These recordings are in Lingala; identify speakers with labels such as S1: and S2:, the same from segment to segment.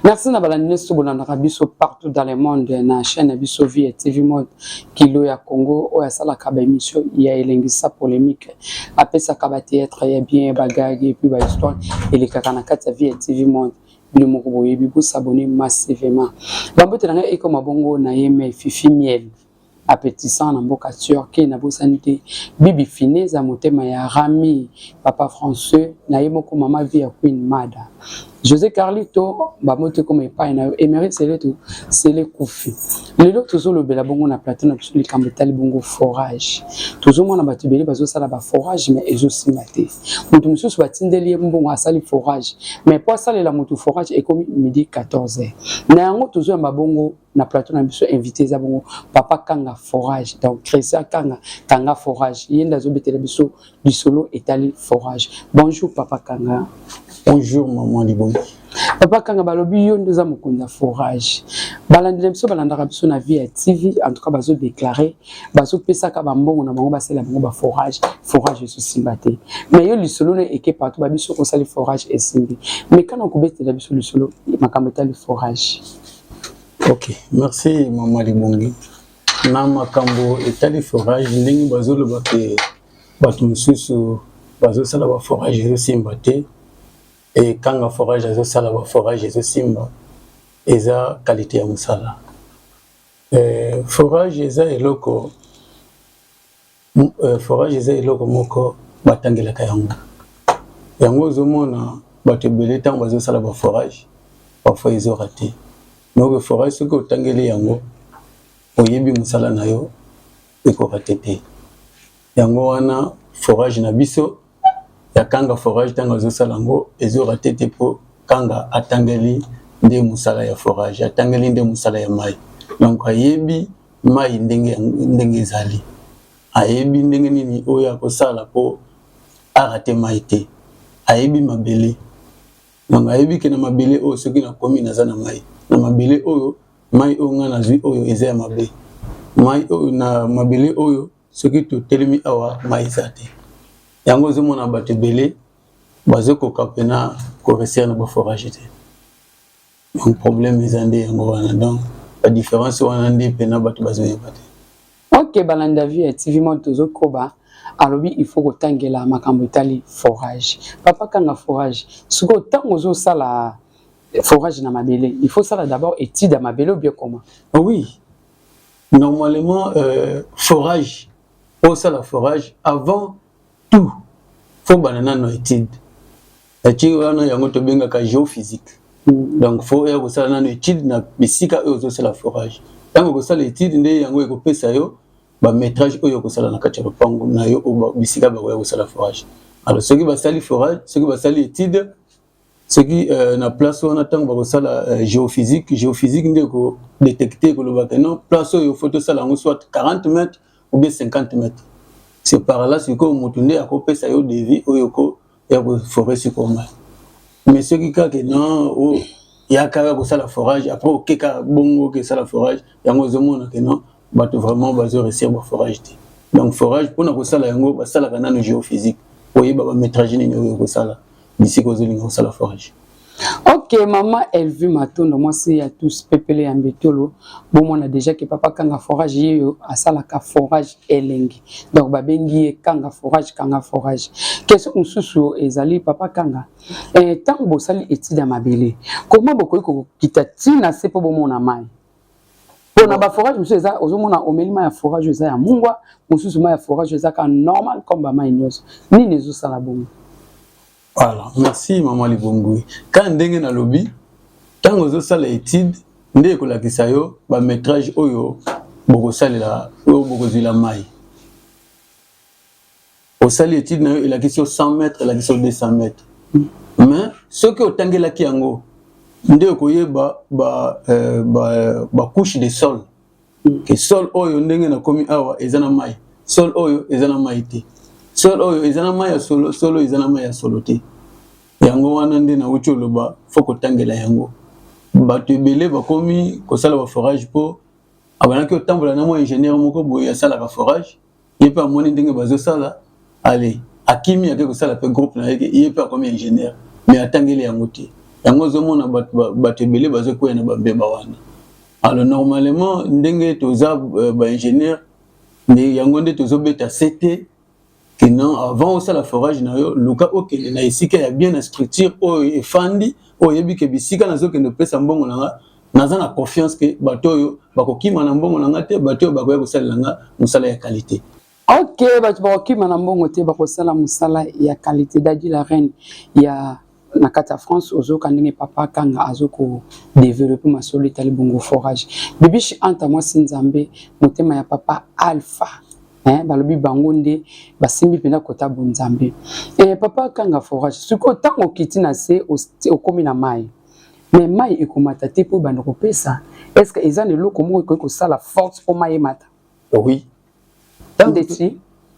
S1: Merci na balandi sobolanda biso partout dans le monde na chaîne biso Vie TV Monde kilo ya Congo o ya sala ka ba émission ya elengisa polémique apesa ka ba théâtre ya bien bagage et puis ba histoire et les kakana kata Vie TV Monde le moko boyebi vous s'abonner massivement bambote na eko mabongo na yeme fifi miel appétissant na mboka turque na bosanité bibi fineza motema ya Rami papa François na yemoko mama vie ya Queen Mada José Carlito, bamote comme epai na Emery c'est le Koufi. Les autres toujours le bela bongo na plateau na bisuli kambetali bongo forage. Toujours mona batubeli bazo sala ba forage mais ezo simate. Mutu mususu batindeli mbongo asali forage. Mais pour sala la mutu forage et comme midi 14h. Na yango toujours mbabongo na plateau na biso invité za bongo papa Kanga forage. Donc Christian Kanga forage. Yenda zo betela biso du solo etali forage. Bonjour papa Kanga.
S2: Bonjour maman Libongi.
S1: Papa Kanga balobi yo ndoza mukunda forage. Balandela biso balandaka biso na Vie TV en tout cas bazo déclarer bazo pesa ka bambongo na bango basela bango ba forage so simbate. Mais yo lisolo ne eke partout ba biso ko sali forage et simbi. Mais quand on kubetela biso lisolo makambo tali forage.
S2: OK, merci maman Libongi. Na makambo etali forage ndenge bazo loba ke batu mususu bazo sala ba forage so simbate. Et quand le forage est sala ba forage est simba eza qualité ya musala forage eza eloko moko batangela ka yango zomona batebele tant bazo sala ba forage parfois ils ont raté donc le forage ce que otangeli yango oyebi musala na yo eko raté te yango wana forage na biso ya kanga forage tanga zo salango ezo raté po kanga atangeli nde musala ya forage atangeli nde musala ya mai donc ayebi mai ndenge ezali ayebi ndenge nini oya ko sala po arate mai te ayebi mabele donc ayebi ke na mabele o soki na komi na zana mai na mabele oyo mai o nga na zwi oyo eza ya mabe mai oyo na mabele oyo soki to telemi awa mai zate yango zo mona bato belé bazo ko kapena ko reserve na ba forage te donc problème ezande yango wana donc la différence wana ndi pena bato bazo yebate.
S1: OK balanda Vie TV Monde tozo koba alobi il faut kotangela makambo etali forage papa Kanga forage suko tango zo sala forage na mabele il faut sala d'abord étude à mabele ou bien comment?
S2: Oui normalement forage pour ça la forage avant tout faut banana no étude étude wana yango to benga ka géophysique donc faut ya ko sala na étude na bisika ozo sala forage tango ko sala étude nde yango eko pesa yo ba métrage oyo ko sala na kati ya pango na yo bisika ba ko sala forage alors ceux qui ba sali forage ceux qui ba sali étude ceux qui na place wana tango ba ko sala géophysique nde ko détecter ko loba que non place oyo photo sala ngo soit 40 mètres ou bien 50 mètres. C'est par là que motunde a copé ça yo devis oyoko ya ko forêt sikoma mais ceux qui ka que non o ya ka ko ça la forage après o keka bongo que ça la forage yango zomona que non bato vraiment bazo réussir ba forage te donc forage pour na ko sala yango ba sala kana no géophysique oyeba ba métrage ni ko sala d'ici ko zolinga ko sala forage.
S1: OK, maman, elle vit ma tourne. Moi, c'est à tous pépélé en bétolo. Bon, on a déjà que papa Kanga forage, à ça la forage elengi. Donc, babengi Kanga forage. Qu'est-ce qu'on sous ezali papa Kanga? Et tant que sali étude à ma belle. Comment beaucoup qui t'attire, c'est pas bon mon amai. On a ba forage, monsieur ça, aux hommes on a omelima ya forage ça ya mungwa, monsieur sous ma forage ça quand normal comme ba maïnos. Ni les autres la bon.
S2: Voilà, merci maman Libongui. Quand ndenge na lobby, tant ozo sala étude, nde ko lakisa yo ba métrage oyo boko salela oyo boko zila mai. Au sali étude na yo il a question 100 mètres, il a question 200 mètres. Mais ce que otangela ki yango nde ko yeba ba couche de sol. Que sol oyo ndenge na komi awa ezana mai. Sol oyo ezana mai te. Sol oyo ezana maya solo ezana maya solo te yango wana nde na uti oloba foko tangela yango bato ebele bakomi kosala ba forage po abanaki otambola na mo ingénieur moko boye asala ka forage yepe amoni ndenge bazosala ale akimi ake kosala pe groupe na yeke yepe akomi ingénieur mais atangeli yango te yango zomona bato ebele bazokwea na bambeba wana. Alors normalement ndenge toza ingénieur nde yango nde tozobeta CT que non avant ça la forage na yo luka okende na esika ya bien na structure oyo efandi oyo yebi ke bisika nazokende pesa mbongo nanga naza na confiance que bato oyo bakokima na mbongo nanga te bato oyo bakoya kosalela nga mosala ya qualité.
S1: Ok, bato bakokima na mbongo te bakosala mosala ya qualité. Dadi la reine ya na kati ya France ozoka ndenge papa kanga azoko développer masolo etali bongo forage. Bibishi anta mwasi nzambe motema ya papa Alpha. Balobi bango nde basimbi pena kota bonzambe. Papa kanga forage siko tango kiti na se okomi na mai. Mais mai ekomata te po bando kopesa. Est-ce que ezane loko moko ko sala force pour mai mata?
S2: Oui.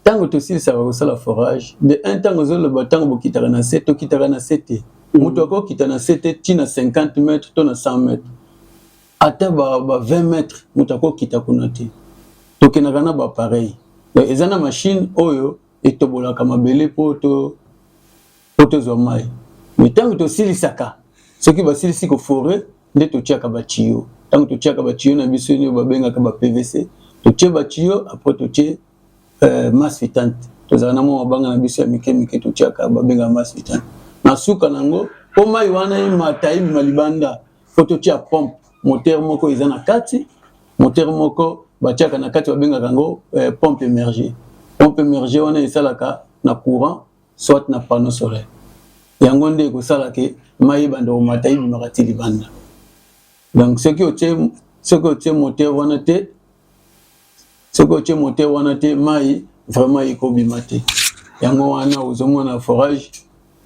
S2: Tango tosi ça va sala forage. De un tango zo le batango bokitara na 7 to kitara na 7. Muto ko kitana 7 tina 50 mètres to na 100 mètres. Ata ba 20 mètres muto ko kitakunate. To kenakana ba pareil. Ezana machine oyo etobolaka mabele poto zo mai. Mais tango tosi saka ce qui va silisi ko forêt nde totiaka ba tuyau. Tango totiaka ba tuyau na biso ni ba benga ka ba PVC. Totie ba tuyau après totie masse filtrante. Tozana mo banga na biso ya mike totiaka ba benga masse filtrante. Na suka nango po mai wana matai malibanda fototia pompe moteur moko ezana kati moteur moko batiaka na kati babenga kango pompe émergée. Pompe émergée wana esalaka na courant soit na panneau solaire. Yango nde ekosala ke mai banda o matai bimakati libanda. Donc ce qui otie moteur wana te mai vraiment ekobima te. Yango wana ozomona forage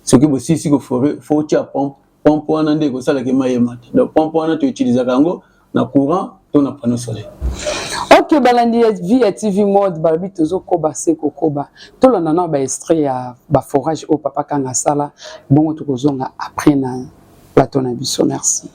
S2: ce qui bosisi ko forêt faut tia pompe wana nde ekosala ke mai emata. Donc pompe wana to utiliser kango na courant to na panneau solaire.
S1: Ok, balandi via TV mode balobi tozo koba seko koba tolanda na ba extrait ya ba forage au papa kanga sala bongo tokozonga après na plateau na biso. Merci.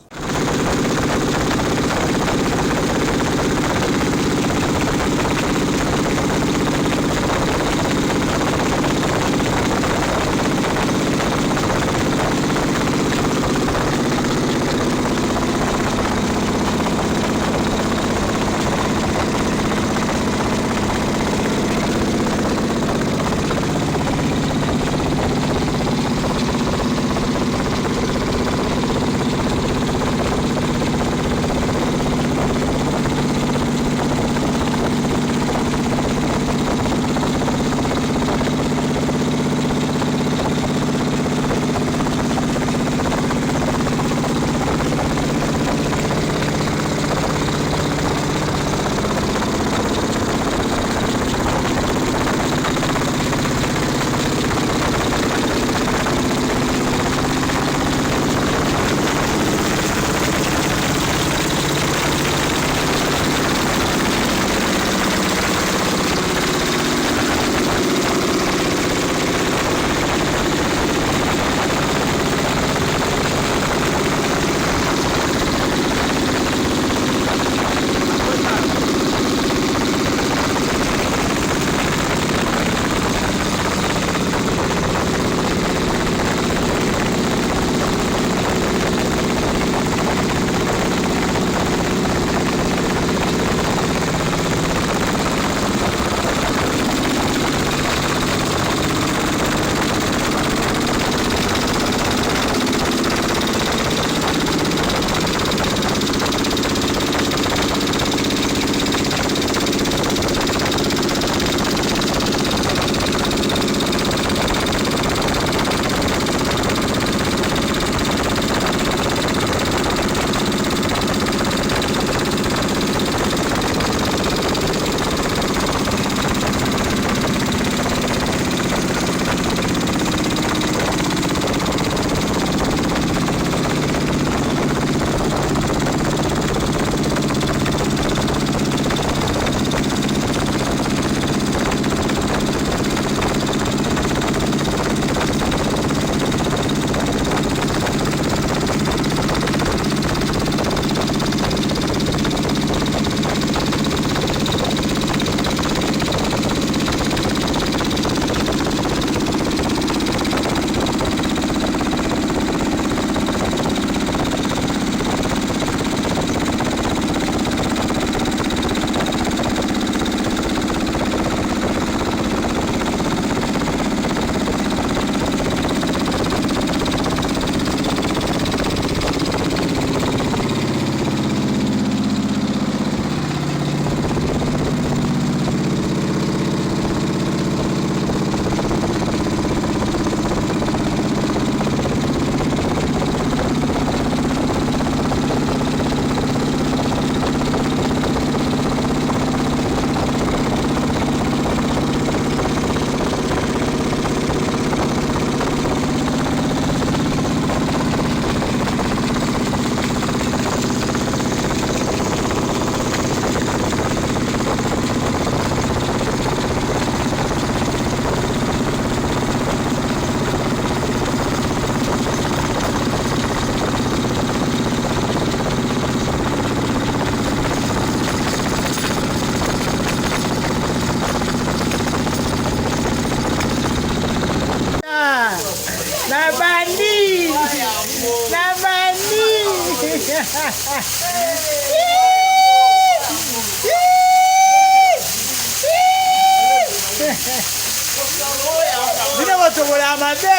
S3: Bina motobola mabe,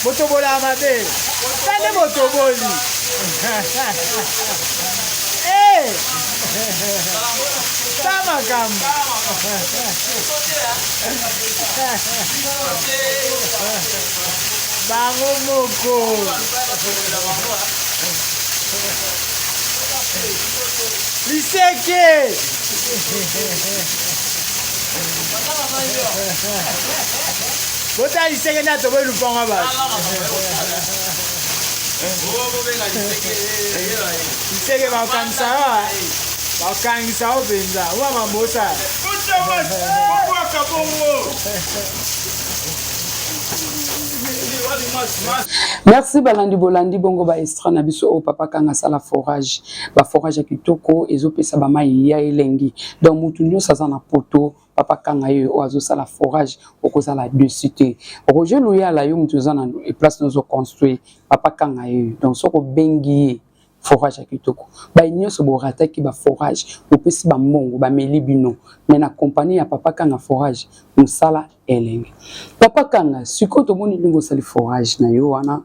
S3: motobola mabe. Tande motoboli. Sama kamba. Bango moko. Liseke. Bota liseke na tobe luponga ba. Liseke ba kansa. Ba kansa obenza. Wa mamosa.
S1: Merci balandi bolandi bongo ba extra na biso o papa kanga sala forage ba forage ya kitoko ezopesa ba mai ya elengi donc mutu nyonso aza na poto papa kanga yo o azo sala forage okozala dessus te Roger Loyala yo mutu aza na place nozo construire papa kanga yo donc soko bengi forage ya kitoko ba nyonso borataki ba forage opesi ba mbongo ba meli bino mais na compagnie ya papa kanga forage musala elengi papa kanga siko to moni lingo sali forage na yo wana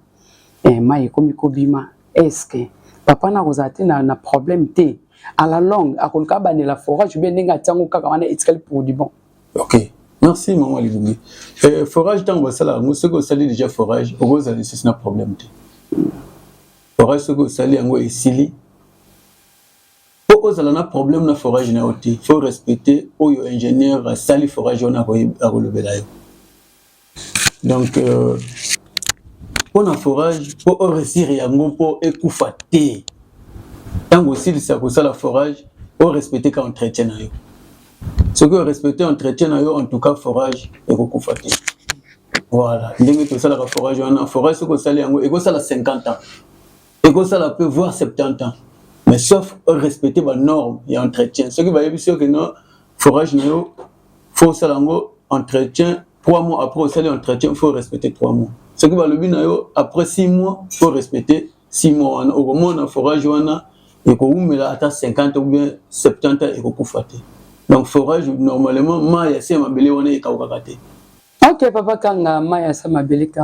S1: mai komi kobima est-ce que papa na kozate na problème te à la longue akolka ba la forage bien ninga tango kaka wana etikali pour du bon.
S2: OK, merci maman Lidumi. Forage tango sala muso ko sali déjà forage okoza c'est un problème te. Forage soko sali yango esili ozala na problème na forage na oti faut respecter oyo ingénieur sali forage on a relevela yo donc pour un forage pour réussir yango pour ekufa te tango aussi ça ko sala forage pour respecter ka entretien na yo ce que respecter entretien na yo en tout cas forage ekufa te voilà ndenge to sala forage on a forage soko sali yango eko sala 50 ans eko sala peut voir 70 ans. Mais sauf respecter les normes et entretien. Ce qui va être sûr que non, forage, il faut entretien 3 mois après, au entretien, il faut respecter 3 mois. Ce qui va le bien, après 6 mois, il faut respecter 6 mois. Au moins, dans forage, il faut attendre 50 ou bien 70 ans et il faut faire. Donc, forage, normalement, il y a un bébé qui est
S1: ok, papa Kanga, il y a un bébé qui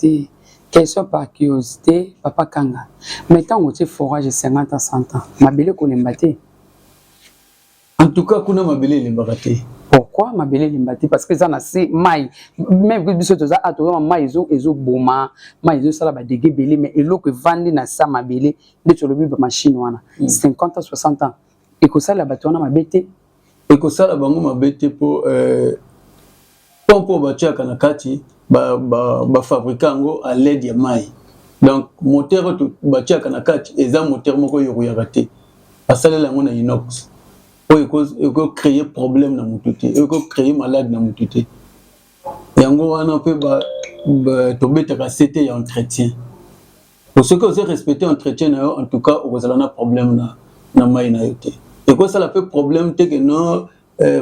S1: est question par curiosité, papa Kanga. Maintenant, on a forage 50 à 100 ans. Mabele ko lembate.
S2: En tout cas, kuna mabele lembate.
S1: Pourquoi mabele lembate? Parce que ça na si mai. Même que biso toza ato mai ezo boma, mai ezo sala ba dégâts belé mais elo que vandi na sa mabele de tolobi ba machine wana. 50 à 60 ans. Et que ça la batona mabete.
S2: Et que ça la bango mabete pour pompo batia kanakati. Fabriquant à l'aide de mai. Donc, moteur batia kanakati, et ça moteur moko yoruyagate. À ça, là, on a inox. Il faut créer problème dans mon tuté. Il faut créer malade dans mon tuté. Et en gros, on a peu tomber ta cassette et entretien. Pour ceux qui ont respecté entretien, en tout cas, on a un problème dans mai na yote. Et quoi ça la peu problème, c'est que non,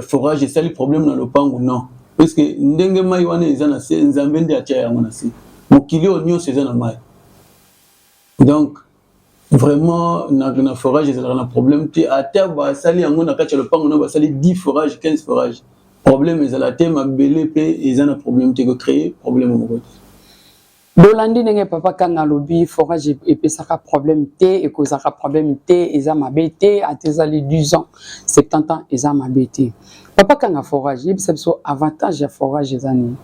S2: forage, c'est le problème dans le pan ou non. Parce que ndenge mai wana ezana se nzambe ndi atia yango na se mokili onyo se ezana mai donc vraiment na forage ezala na problème te ata ba sali yango na kati le pango na ba sali 10 forage 15 forage problème ezala te mabele pe ezana problème te ko créer problème moko
S1: bolandi ndenge papa Kanga lobi forage epesaka problème te ekozaka problème te eza mabe te atezali 10 ans 70 ans eza mabe te papa Kanga forage yebisa biso avantage ya forage ezani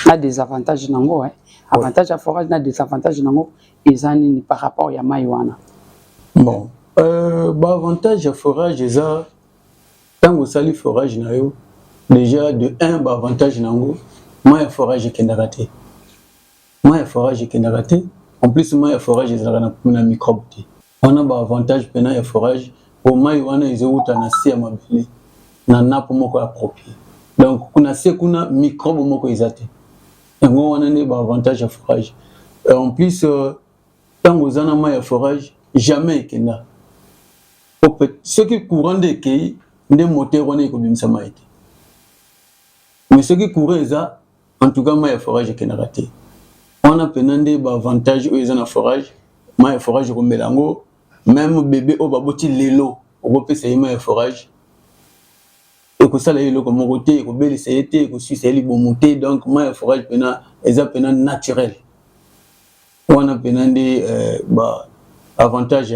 S1: na désavantage nango avantage ya forage na désavantage nango ezani par rapport ya mai wana
S2: bon avantage ya forage eza tango sali forage na yo déjà de 1 avantage nango mai ya forage ekendaka te mai ya forage ekendaka te en plus mai ya forage ezalaka na microbe te wana avantage pena ya forage au mai wana ezouta na se ya mabele na nappe moko approprié donc kuna se kuna microbe moko ezate yango wana ne avantage ya forage en plus tango zana mai ya forage jamais ekenda ce qui courant de kei nde moteur wana ekobimisa mai te mais ce qui courant eza en tout cas mai ya forage ekendaka te wana pena nde avantage oyo eza na forage mai forage ko melango même bébé o baboti lelo o pesa mai forage et que ça là le comme côté ko beli sayete ko suisse eli bomoté donc mai forage pena eza pena naturel on a pena ba avantage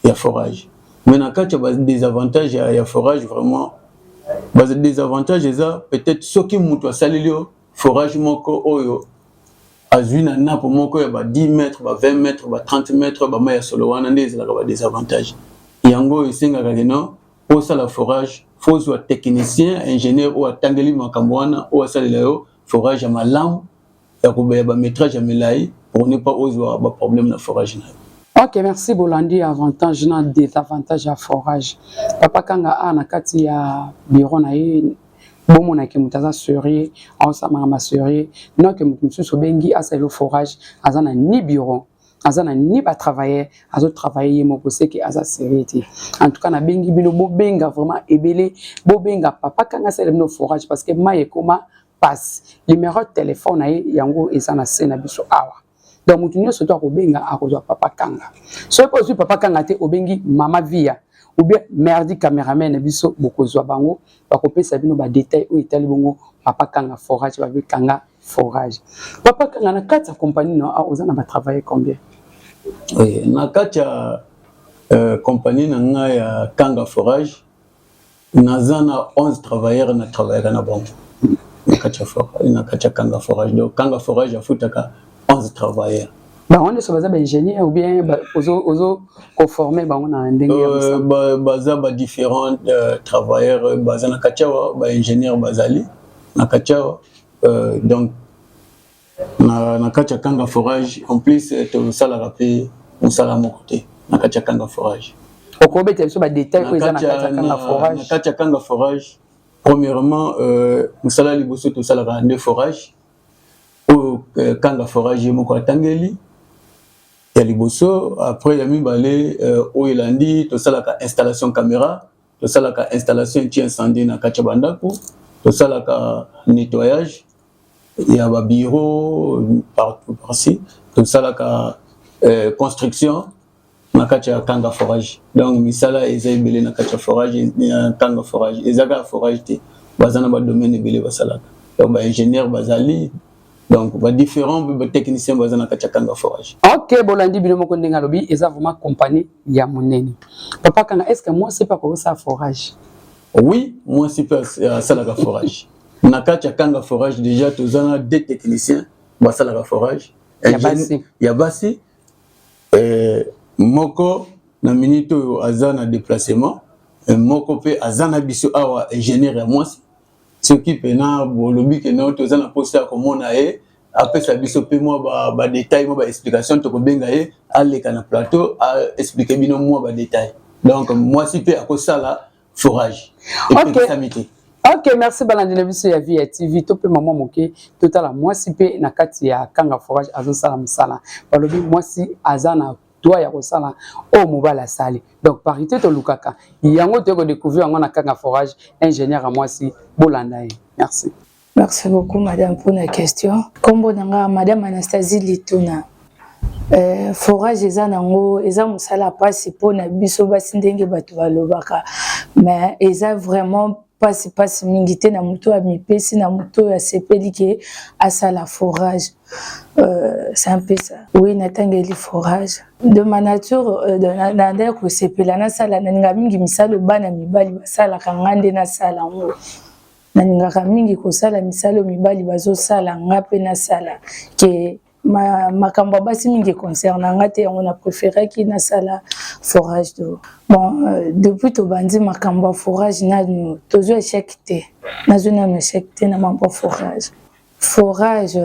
S2: ya forage maintenant quand tu as des avantages ya forage vraiment bas des avantages eza peut-être ce qui muto salilio forage moko oyo azuna na pour moko ya ba 10 mètres ba 20 mètres ba 30 mètres ba maya solo wana ndeza la ba des avantages yango isenga kageno pour ça la forage faut soit technicien ingénieur ou atangeli makambo wana ou asalela yo forage ya malamu ya kuba ba métrage ya milai pour ne pas oser ba problème na forage na.
S1: Ok, merci Bolandi. Avantage na désavantage à forage. Papa kanga a na kati ya bureau na ye bomo na ke mutaza sérieux en sa mama sérieux non que mutu so bengi asa le forage azana ni bureau azana ni ba travailler azo travailler mo ko seki asa sérieux. En tout cas na bengi bilo bo benga vraiment ebele bo benga papa kanga sa le forage parce que maye koma passe numéro de téléphone na ye yango ezana sena biso awa. Donc mutu nyo soto ko benga akozwa papa kanga. So ko zu papa kanga te obengi mama via ou bien merdi cameraman biso bokozwa bango bakopesa bino ba détail o itali bongo papa kanga forage ba kanga forage. Papa kanga na kati ya compagnie no ozana ba travailler combien?
S2: Oui, na kati ya compagnie na nga ya kanga forage nazana 11 travailleurs na travailler na bango. Na kati ya forage na kati ya kanga forage. Donc kanga forage afutaka 11 travailleurs.
S1: Bah on est sur base ingénieur ou bien ozo conformer bah on a un dingue
S2: baza ba différents travailleurs baza na kachawa ba ingénieur bazali na kachawa donc na kacha kanga forage en plus to sala rapé on sala mon côté na kacha kanga forage
S1: okobete so ba détail ko na kacha kanga forage
S2: na kacha kanga forage premièrement musala liboso to sala ba ne forage au kanga forage moko atangeli ya liboso après ya mibale o elandi to salaka installation caméra to salaka installation anti incendie na kacha bandako to salaka nettoyage ya ba bureau partout par-ci to salaka construction na kacha kanga forage donc misala eza ebele na kacha forage na kanga forage ezaka forage te bazana ba domaine ebele basalaka donc ba ingénieur bazali donc ba différents techniciens bazana kacha kanga forage.
S1: OK Bolandi bino moko ndenga lobi eza vraiment compagnie ya monene. Papa kanga est-ce que moi c'est pas pour ça forage?
S2: Oui, moi c'est pas ça la forage. Na kacha kanga forage déjà tozana deux techniciens basala la forage. Ya basi moko na minito azana déplacement moko pe azana biso awa ingénieur ya moi ce qui pena bolobi que non tozana poster comme na e après ça biso pe moi ba détail moi ba explication to ko benga e aleka na plateau a expliquer bino moi ba détail donc moi si pe akosala forage et puis
S1: OK, merci Bolandi biso ya Via TV to pe maman moké total moi si pe na kati ya kanga forage azo sala musala balobi moi si azana toi ya kosala o mobala sali donc parité to lukaka yango to ko découvrir ngo na kanga forage ingénieur à moi si Bolanda. Merci.
S4: Merci beaucoup madame pour la question. Kombo nanga madame Anastasie Lituna. Forage eza nango eza musala pasi pona biso basi ndenge bato balobaka mais eza vraiment pasi mingité na muto ya mipesi na muto ya sepeli ke asala forage. C'est un peu ça. Oui, natangeli forage. De ma nature, na ndeko sepela na sala na ninga mingi misalo bana mibali basala kangande na sala ngo. Na ninga mingi ko sala misalo mibali bazo sala ngape na sala ke makambo basi mingi concerne ngate on a préféré ki na sala forage do. Bon, depuis to bandi makambo forage na no tozo échec te. Na zona no échec te na mambo forage. Forage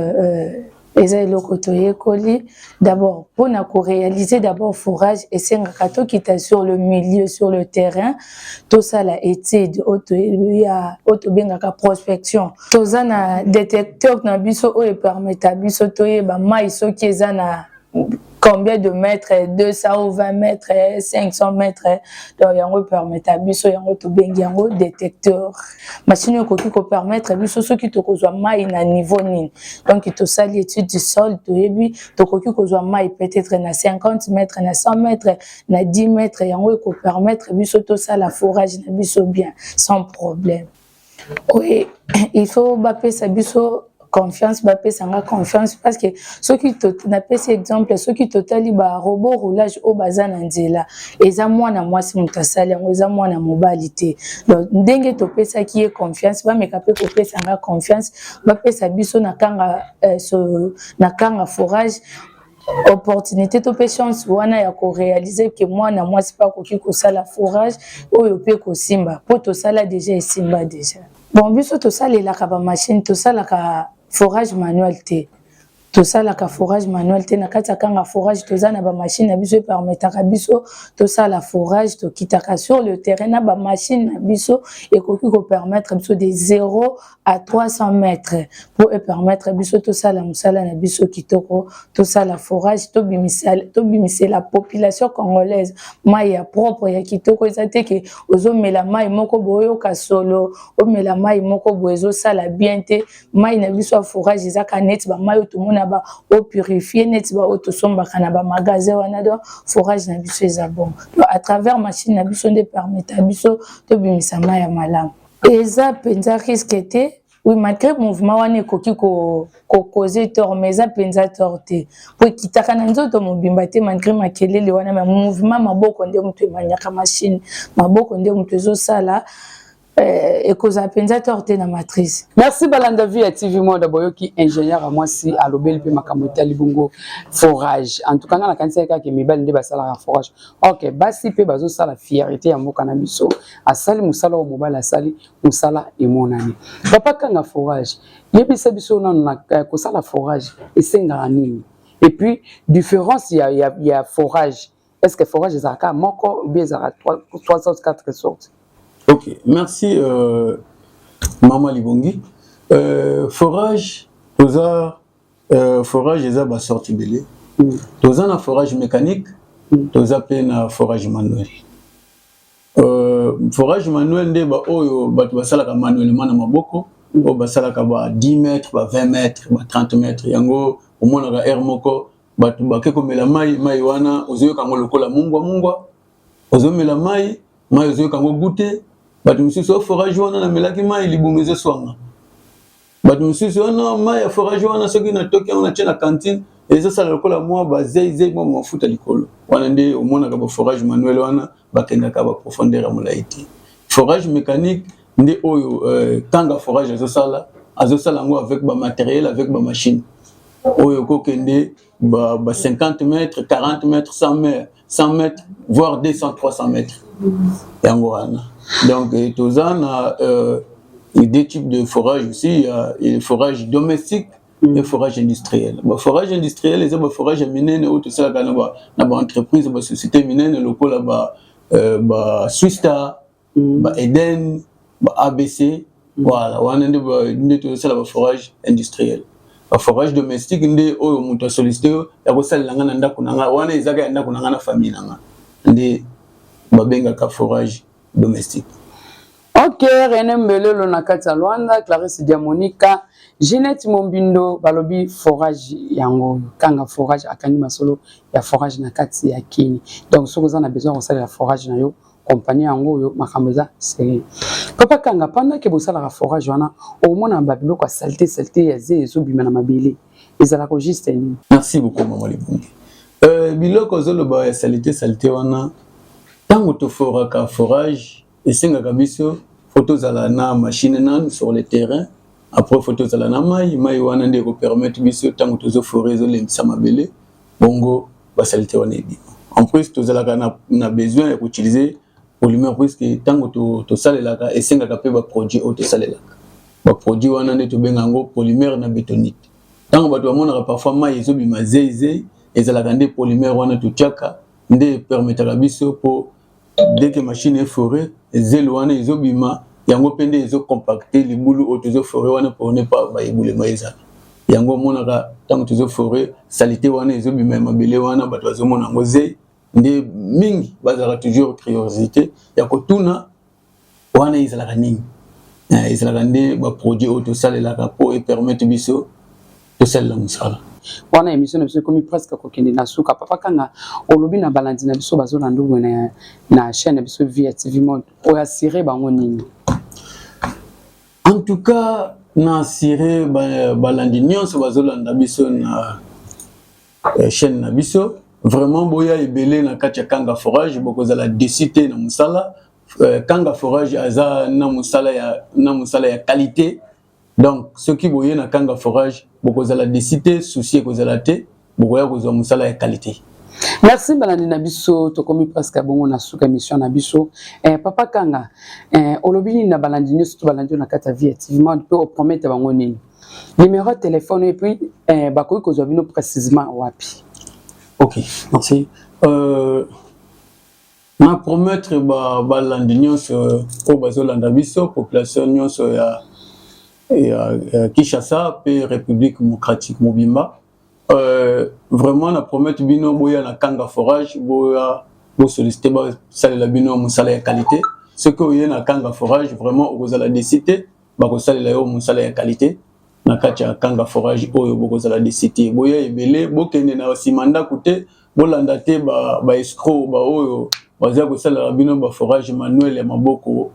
S4: eza eloko toyekoli d'abord pour na ko réaliser d'abord forage et sengaka to kita sur le milieu sur le terrain tout ça la étude auto bengaka prospection toza na détecteur na biso o permettre biso toyeba mai soki eza na combien de mètres, 220 mètres, 500 mètres, donc yango permettre biso yango to bengi yango détecteur. Machine ko ki ko permettre biso so ki to kozwa mai na niveau nini. Donc to sali étude du sol to yebi to ko ki kozwa mai peut-être na 50 mètres, na 100 mètres, na 10 mètres yango ko permettre biso to sala forage na biso bien sans problème. Oui, il faut bapper sa biso confiance, bapper sanga confiance parce que ceux qui n'a pas cet exemple, ceux qui totali ba robot roulage au bazan nzela eza mwana mwasi mutasali yango eza mwana mobalité. Donc ndenge to pesa qui est confiance ba mekape ko pesa sanga confiance bapper sa biso na kanga na kanga forage opportunité to pe chance wana ya ko réaliser que moi na moi c'est pas ko ki ko sala forage oyo pe ko simba po to sala déjà simba déjà bon biso to sala la ka ba machine to sala ka forage manuel te to sala ka forage manuel te na kata kanga forage to zana ba machine na biso permettra biso to sala forage to kitaka sur le terrain na ba machine na biso et ko permettre biso de 0 à 300 mètres pour permettre biso to sala musala na biso kitoko to sala forage to bimisela la population congolaise mai ya propre ya kitoko ezate ke ozo mela mai moko boyo ka solo o mela mai moko boyo sala bien te mai na biso forage ezaka net ba mai to mona ba au purifier net ba auto somba kana ba magasin wana do forage na biso eza bon à travers machine na biso de permettre biso to bimisa mai ya malamu eza penza risque te. Oui, malgré le mouvement, on est causé tort, mais ça penza torté. Pour qui t'a cananzo de mon bimbate, malgré ma kele, le wana mouvement, ma boko on dit on te maniaka machine, ma boko on dit on te zo sala. Et cause à penza torté na matrice.
S1: Merci Balanda Vie à TV Monde d'abord qui ingénieur à moi si à l'obel pe makamota libungo forage. En tout cas na kanisa ka ke mibali nde basala forage. OK, basi pe bazo sala fierté ya mboka na biso. Asali musala o mobile asali musala emonani. Papa kanga forage. Yebisa biso na ko sala forage et senga nini. Et puis différence il y a forage. Est-ce que forage ezaka moko ou bien ezaka 304 sortes?
S2: Ok, merci Maman Libongi. Forage, forage est à sortie belé. Toza na forage mécanique, toza na forage manuel. Forage manuel nde ba oyo batu basala ka manuellement na maboko, o basala ka ba 10 mètres, ba 20 mètres, ba 30 mètres. Yango au mona ka air moko batu bakeko mela mai wana ozoyo kango lokola mungwa. Ozoyo mela mai ozoyo kango goûter. Batu misusu forage wana na melaki mai libumeze swanga. Batu misusu wana mai ya forage wana soki na toki on a tient la cantine et ça sala lokola moi ba zei moi mafuta likolo. Wana nde omona ka ba forage manuel wana bakenda ka ba profondeur ya molaiti. Forage mécanique nde oyo tanga forage azo sala ngo avec ba matériel avec ba machine. Oyo ko kende ba 50 mètres, 40 mètres, 100 mètres, voire 200 300 mètres. Yango wana. Donc, tous a deux types de forage aussi. Il y a le forage domestique et le forage industriel. Le forage industriel, c'est le forage minier, tout ça, dans l'entreprise, la société minière, le local, Swista, Eden, ABC. Voilà, on a le forage industriel. Le forage domestique, on a sollicité, il y a famille. Le forage domestique.
S1: Ok, René Mbelelo na kati Luanda, Clarisse Diamonika, Jeanette Mombindo, balobi forage yango, kanga forage akani masolo ya forage na kati ya kini. Donc ce que vous en avez besoin de la forage na yo, compagnie yango yo makameza c'est. Papa kanga pendant que vous sala la forage wana, au moins en babilo kwa saleté ya zo bima na mabele. Ezala ko juste ni.
S2: Merci beaucoup maman Libongi. Biloko zo lo ba saleté wana. Tant que tu forage, et c'est un gabiso, photos à la machine sur le terrain, après photos à la maille wana de permettre biso tant que tu forage les samabele, bongo, basalite wanebi. En plus, tu as besoin d'utiliser polymère puisque tant que tu sales là, et c'est un capable produit au sales là. Produit wana de tu bengango polymère na bétonite. Tant que tu as parfois maille zo bima zeze, et ça la gande polymère wana tu tiaka, de permettre à biso pour dès que la machine est forée, les éloignés, les obima, il y a un peu de compacté, les boulots autour de forêt, pour ne pas bailler les maïs. yango monaka tant que forêt salité wana ezobima mabele wana bato bazomona yango zei nde mingi bazala toujours curiosité ya kotuna wana ezalaka nini ezalaka nde baproduit oyo tosalelaka po epermettre biso tosalela mosala
S1: wana émission na biso komi presque kokende na suka papa kanga olobi na balandi na biso bazolanda ngwe na chaîne na biso via TV Monde oyo assuré bango nini
S2: en tout cas na assuré balandi nyonso bazolanda biso na chaîne na biso vraiment boya ebele na kati ya Kanga Forage bokozala décité na musala Kanga Forage aza na musala ya qualité donc ce qui boye na Kanga Forage bokozala décité souci kozala te bokoya kozwa musala ya qualité.
S1: Merci balandi na biso tokomi presque bongo na suka émission na biso papa Kanga olobi na balandi nyonso to balandi na kati ya via TV Monde pe o promettre bango nini numéro de téléphone et puis bakoki kozwa bino précisément wapi.
S2: Ok, merci. Na promettre balandi nyonso o bazolanda biso population nyonso ya Kinshasa pe République démocratique Mobimba. Vraiment na promettre bino boya na Kanga Forage boya bo solliciter ba salela bino musala ya qualité. Ce que oye na Kanga Forage vraiment okozala décité ba ko salela yo musala ya qualité. Na kati ya Kanga Forage oyo bokozala décité boya ebele bokende na simanda kote bolanda te ba escroc ba oyo baza kosalela bino ba forage manuel ya maboko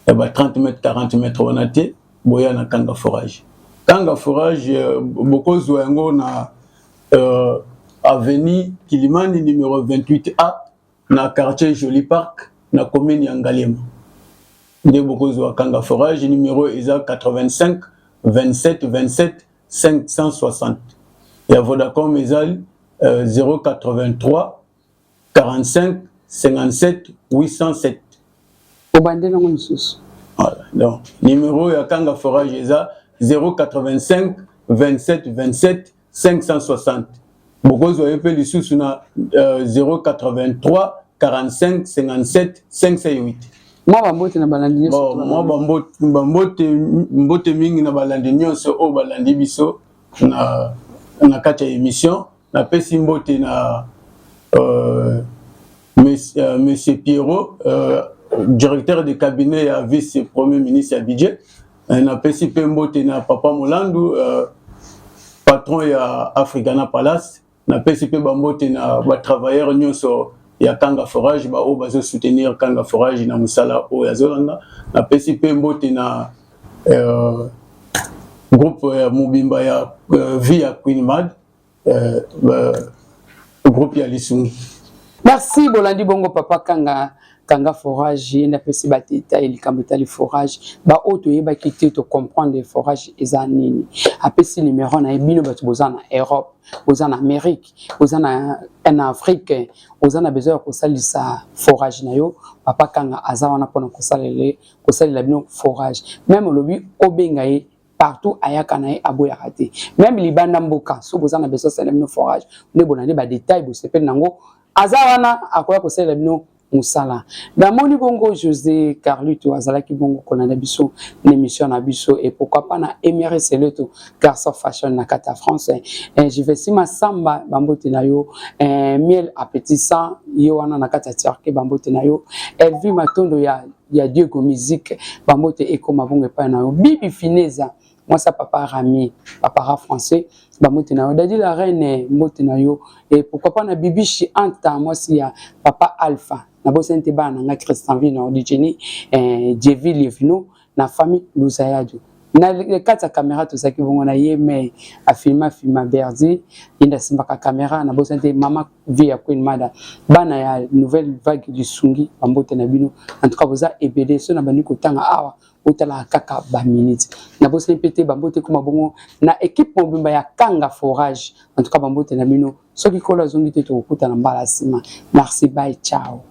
S2: ya ba 30 mètres 40 mètres wana te boya na Kanga Forage. Kanga Forage bokozwa yango na avenue Kilimani numéro 28A na quartier Joli Park na commune ya Ngalema. Nde bokozwa Kanga Forage numéro eza 85 27 27 560. Ya Vodacom ezali 083 45 57 807.
S1: Obandela ngo misusu.
S2: Voilà. Donc numéro ya Kanga Forage eza 085 27 27 560. Bokozwa yepe lisusu na 083 45 57 508.
S1: Moi bambote na balandi nyonso.
S2: Moi bambote mingi na balandi nyonso o balandi biso na kati ya émission na pesi mbote na monsieur Pierrot directeur de cabinet ya vice premier ministre ya budget na pesi pe mbote na papa Molandu patron ya Africana Palace na pesi pe bambote na ba travailleurs nyonso ya Kanga Forage ba o bazo soutenir Kanga Forage na musala o ya zolanga na pesi pe mbote na groupe ya Mobimba ya via Queen Mad groupe ya Lisungi.
S1: Merci bolandi bongo papa Kanga Forage na pesi batita elikamita li forage ba auto yeba kité to comprendre forage ezanini apesi numéro na ebino batu bozana Europe bozana Amérique bozana en Afrique bozana besoin ko salisa forage na yo papa Kanga azawana pona ko salela bino forage même lobi obengaye partout ayaka na aboya raté même libanda mboka so bozana besoin salela bino forage ne bonane ba détail bo sepel nango azawana akoya ko salela bino musala damoni bongo José Carluto azalaki bongo kolanda biso l'émission na biso et pourquoi pas na Emery Seleto garçon fashion na kata France je vais si ma samba bambote na yo miel appétissant yo wana na kata tiarke bambote na yo Elvi Matondo ya Diego musique bambote ekoma bongo pa na yo Bibi Fineza moi ça papa Rami papa français bambote na yo Dadi la reine mbote na yo et pourquoi pas na Bibichi Anta moi si ya papa Alpha na bosente bana nga Christian Vino Dijeni Jevi Levino na famille Luzayadu na le kata caméra to saki bongo na yeme a filma Berdi inda simbaka caméra na bosente mama via Queen Mada bana ya nouvelle vague du Sungi bambote na bino en tout cas boza ebede so na bani kotanga awa otala kaka ba minute na bosente pété bambote kuma bongo na équipe Mobimba ya Kanga Forage en tout cas bambote na bino soki kola zongi te to okuta na mbala sima merci bye ciao.